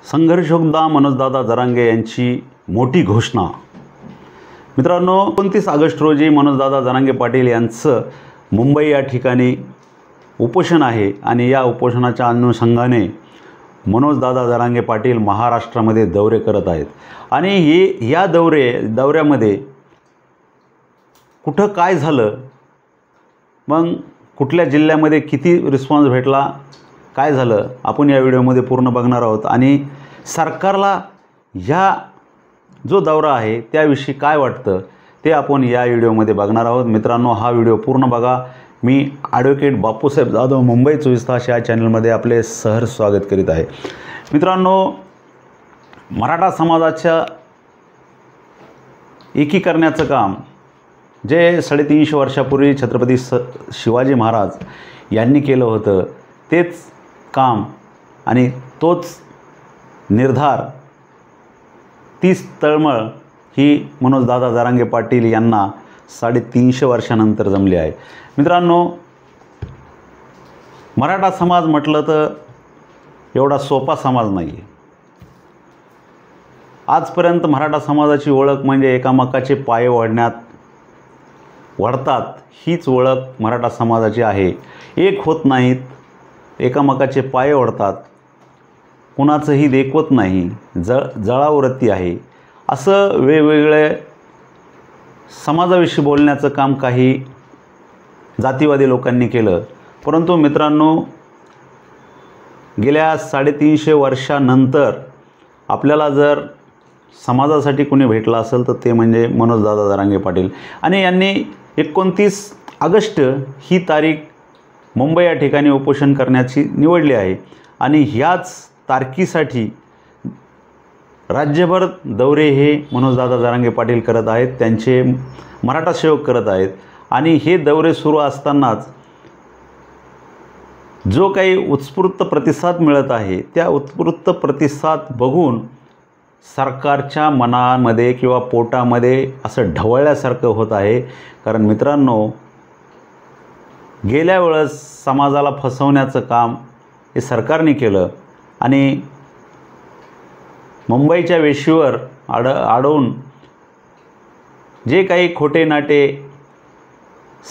संघर्षयोद्धा मनोजदादा जरांगे यांची मोठी घोषणा। मित्रांनो, 29 ऑगस्ट रोजी मनोजदादा जरांगे पाटील यांचं मुंबई या ठिकाणी उपोषण आहे आणि या उपोषणाच्या अनुषंगाने मनोजदादा जरांगे पाटील महाराष्ट्रामध्ये दौरे करत आहेत आणि या दौऱ्यामध्ये कुठं काय झालं, मग कुठल्या जिल्ह्यामध्ये किती रिस्पॉन्स भेटला, काय झालं, आपण या व्हिडिओमध्ये पूर्ण बघणार आहोत आणि सरकारला ह्या जो दौरा आहे त्याविषयी काय वाटतं ते आपण या व्हिडिओमध्ये बघणार आहोत। मित्रांनो, हा व्हिडिओ पूर्ण बघा। मी ॲडव्होकेट बापूसाहेब जाधव मुंबई 24 तास या चॅनलमध्ये आपले सहर्ष स्वागत करीत आहे। मित्रांनो, मराठा समाजाच्या एकीकरणाचं काम जे 350 वर्षापूर्वी छत्रपती शिवाजी महाराज यांनी केलं होतं, तेच काम आणि तोच निर्धार, तीच तळमळ ही मनोजदादा जरांगे पाटील यांना 350 वर्षानंतर जमली आहे। मित्रांनो, मराठा समाज म्हटलं तर एवढा सोपा समाज नाही आहे। आजपर्यंत मराठा समाजाची ओळख म्हणजे एकामेकाचे पाय वाढतात हीच ओळख मराठा समाजाची आहे। एक होत नाहीत, एकामेकाचे पाय ओढतात, कुणाचंही देखवत नाही, जळावरती आहे, असं वेगवेगळे समाजाविषयी बोलण्याचं काम काही जातीवादी लोकांनी केलं। परंतु मित्रांनो, गेल्या 350 वर्षानंतर आपल्याला जर समाजासाठी कोणी भेटला असेल तर ते म्हणजे मनोजदादा जरांगे पाटील आणि यांनी 29 ऑगस्ट ही तारीख मुंबई या ठिकाणी उपोषण करण्याची निवडली आहे आणि ह्याच तारखेसाठी राज्यभर दौरे हे मनोजदादा जरांगे पाटील करत आहेत, त्यांचे मराठा सेवक करत आहेत आणि हे दौरे सुरू असतानाच जो काही उत्स्फूर्त प्रतिसाद मिळत आहे त्या उत्स्फूर्त प्रतिसाद बघून सरकारच्या मनामध्ये किंवा पोटामध्ये असं ढवळल्यासारखं होत आहे। कारण मित्रांनो, गेल्या वेळेस समाजाला फसवण्याचं काम हे सरकारने केलं आणि मुंबईच्या वेशीवर अडवून जे काही खोटे नाटे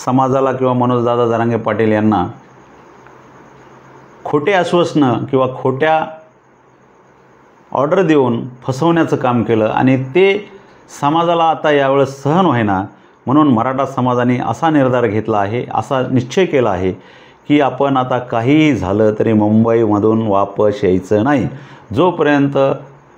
समाजाला किंवा मनोजदादा जरांगे पाटील यांना खोटे आश्वासनं किंवा खोट्या ऑर्डर देऊन फसवण्याचं काम केलं आणि ते समाजाला आता यावेळेस सहन होईना, म्हणून मराठा समाजाने असा निर्धार घेतला आहे, असा निश्चय केला आहे की आपण आता काहीही झालं तरी मुंबईमधून वापस यायचं नाही। जोपर्यंत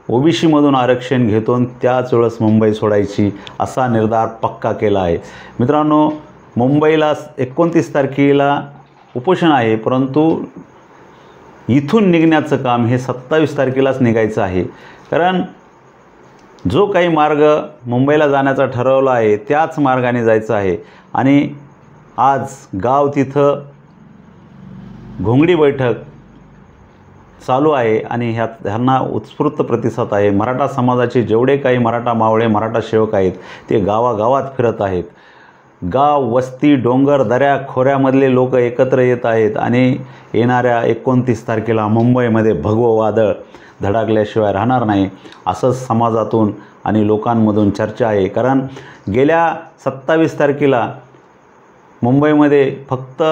ओबीसीमधून आरक्षण घेतो त्याच वेळेस मुंबई सोडायची, असा निर्धार पक्का केला आहे। मित्रांनो, मुंबईला 29 तारखेला उपोषण आहे, परंतु इथून निघण्याचं काम हे 27 तारखेलाच निघायचं आहे। कारण जो काही मार्ग मुंबईला जाण्याचा ठरवला आहे त्याच मार्गाने जायचं आहे आणि आज गाव तिथं घोंगडी बैठक चालू आहे आणि ह्यांना उत्स्फूर्त प्रतिसाद आहे। मराठा समाजाचे जेवढे काही मराठा मावळे, मराठा सेवक आहेत ते गावागावात फिरत आहेत। गाव, वस्ती, डोंगर, दऱ्या खोऱ्यामधले लोक एकत्र येत आहेत आणि येणाऱ्या 29 तारखेला मुंबईमध्ये भगवं वादळ धडकल्याशिवाय राहणार नाही, असं समाजातून आणि लोकांमधून चर्चा आहे। कारण गेल्या 27 तारखेला मुंबईमध्ये फक्त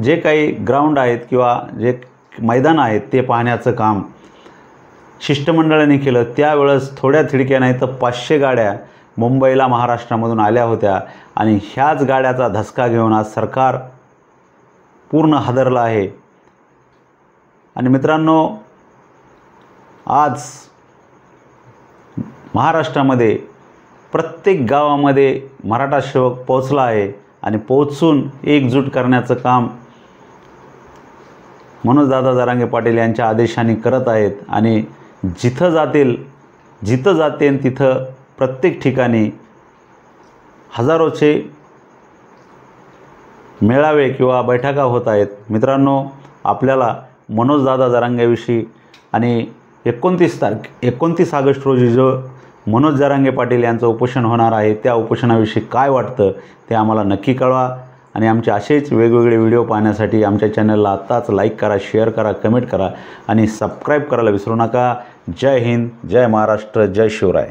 जे काही ग्राउंड आहेत किंवा जे मैदान आहेत ते पाहण्याचं काम शिष्टमंडळाने केलं। त्यावेळेस थोड्या थिडक्या नाही तर 500 गाड्या मुंबईला महाराष्ट्रामधून आल्या होत्या आणि ह्याच गाड्याचा धसका घेऊन आज सरकार पूर्ण हादरलं आहे। आणि मित्रांनो, आज महाराष्ट्रामध्ये प्रत्येक गावामध्ये मराठा सेवक पोहोचला आहे आणि पोहोचून एकजूट करण्याचं काम मनोजदादा जरांगे पाटील यांच्या आदेशाने करत आहेत आणि जिथं जाते तिथं प्रत्येक ठिकाणी हजारोचे मेळावे किंवा बैठका होत आहेत। मित्रांनो, आपल्याला मनोजदादा जरांगेविषयी आणि 29 ऑगस्ट रोजी जो मनोज जरांगे पाटील यांचं उपोषण होणार आहे त्या उपोषणाविषयी काय वाटतं ते आम्हाला नक्की कळवा आणि आमचे असेच वेगवेगळे व्हिडिओ पाहण्यासाठी आमच्या चॅनलला आत्ताच लाईक करा, शेअर करा, कमेंट करा आणि सबस्क्राईब करायला विसरू नका. जय हिंद, जय महाराष्ट्र, जय शिवराय.